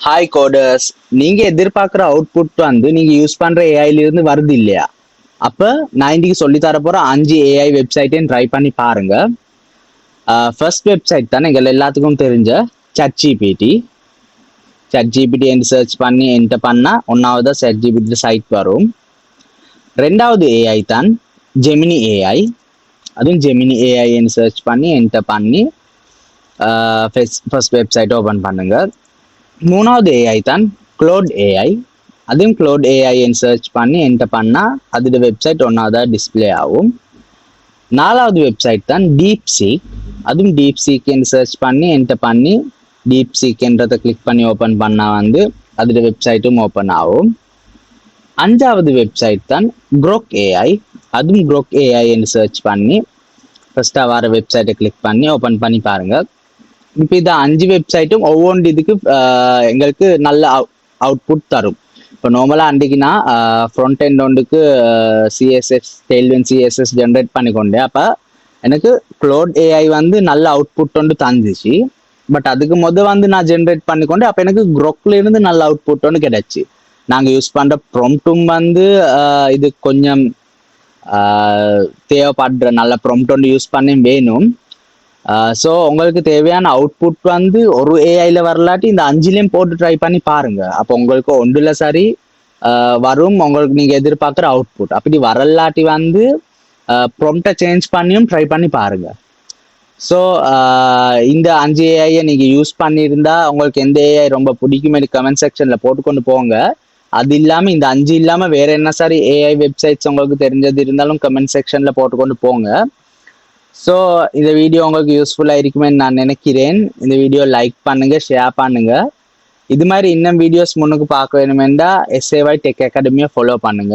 Hi coders. நீங்க எதிர்பார்க்குற output வந்து நீங்க யூஸ் பண்ற ஏஐல இருந்து வருது இல்லையா? அப்ப நான் இன்னைக்கு சொல்லி தர போற 5 ஏஐ வெப்சைட்டையும் ட்ரை பண்ணி பாருங்க. ஃபர்ஸ்ட் வெப்சைட் தானே எங்கள் எல்லாத்துக்கும் தெரிஞ்ச ChatGPT. ChatGPT என்று சர்ச் பண்ணி என்டர் பண்ணா ஒன்னாவது ChatGPT சைட் வரும். ரெண்டாவது ஏஐ தான் ஜெமினி ஏஐ. அதுவும் ஜெமினி ஏஐ என்று சர்ச் பண்ணி என்டர் பண்ணி ஃபர்ஸ்ட் வெப்சைட் ஓபன் பண்ணுங்க. மூணாவது ஏஐ தான் க்ளோட் ஏஐ. அதுவும் க்ளோட் ஏஐன்னு சர்ச் பண்ணி என்டர் பண்ணால் அதோட வெப்சைட் ஒன்றாவதாக டிஸ்பிளே ஆகும். நாலாவது வெப்சைட் தான் டீப் சீக். அதுவும் டீப் சீக்னு சர்ச் பண்ணி என்டர் பண்ணி டீப் சீக்ன்றதை கிளிக் பண்ணி ஓப்பன் பண்ணால் வந்து அதோட வெப்சைட்டும் ஓப்பன் ஆகும். அஞ்சாவது வெப்சைட் தான் க்ரோக் ஏஐ. அதுவும் க்ரோக் ஏஐன்னு சர்ச் பண்ணி ஃபர்ஸ்ட்டாக வர வெப்சைட்டை கிளிக் பண்ணி ஓப்பன் பண்ணி பாருங்கள். இப்போ இந்த 5 வெப்சைட்டும் ஒவ்வொன்று இதுக்கு எங்களுக்கு நல்ல அவுட்புட் தரும். இப்போ நார்மலாக அன்றைக்குனா ஃப்ரண்ட் எண்ட் ஒன்றுக்கு சிஎஸ்எஸ் டெய்ல்வின் சிஎஸ்எஸ் ஜென்ரேட் பண்ணிக்கொண்டேன். அப்போ எனக்கு க்ளோட் ஏஐ வந்து நல்ல அவுட்புட் ஒன்று தந்துச்சு. பட் அதுக்கு வந்து நான் ஜென்ரேட் பண்ணிக்கொண்டு அப்போ எனக்கு க்ரோக்ல இருந்து நல்ல அவுட்புட் ஒன்று கிடைச்சி. நாங்கள் யூஸ் பண்ணுற ப்ராம்ப்டும் வந்து இது கொஞ்சம் தேவைப்படுற நல்ல ப்ராம்ப்ட் ஒன்று யூஸ் பண்ணி வேணும். ஸோ உங்களுக்கு தேவையான அவுட்புட் வந்து ஒரு ஏஐல வரலாட்டி இந்த 5லையும் போட்டு ட்ரை பண்ணி பாருங்க. அப்போ உங்களுக்கு ஒன்றுல சரி வரும் உங்களுக்கு நீங்கள் எதிர்பார்க்குற அவுட்புட். அப்படி வரலாட்டி வந்து ப்ராம்ப்டை சேஞ்ச் பண்ணியும் ட்ரை பண்ணி பாருங்க. ஸோ இந்த 5 ஏஐயை நீங்கள் யூஸ் பண்ணியிருந்தா உங்களுக்கு எந்த ஏஐ ரொம்ப பிடிக்குமே கமெண்ட் செக்ஷனில் போட்டுக்கொண்டு போங்க. அது இல்லாமல் இந்த 5 இல்லாமல் வேற என்ன சாரி ஏஐ வெப்சைட்ஸ் உங்களுக்கு தெரிஞ்சது இருந்தாலும் கமெண்ட் செக்ஷனில் போட்டுக்கொண்டு போங்க. ஸோ இந்த வீடியோ உங்களுக்கு யூஸ்ஃபுல்லாக இருக்குமேன்னு நான் நினைக்கிறேன். இந்த வீடியோ லைக் பண்ணுங்க, ஷேர் பண்ணுங்க. இது மாதிரி இன்னும் வீடியோஸ் முன்னுக்கு பார்க்க வேணுமெண்டா SAY டெக் அகாடமியை ஃபாலோ பண்ணுங்க.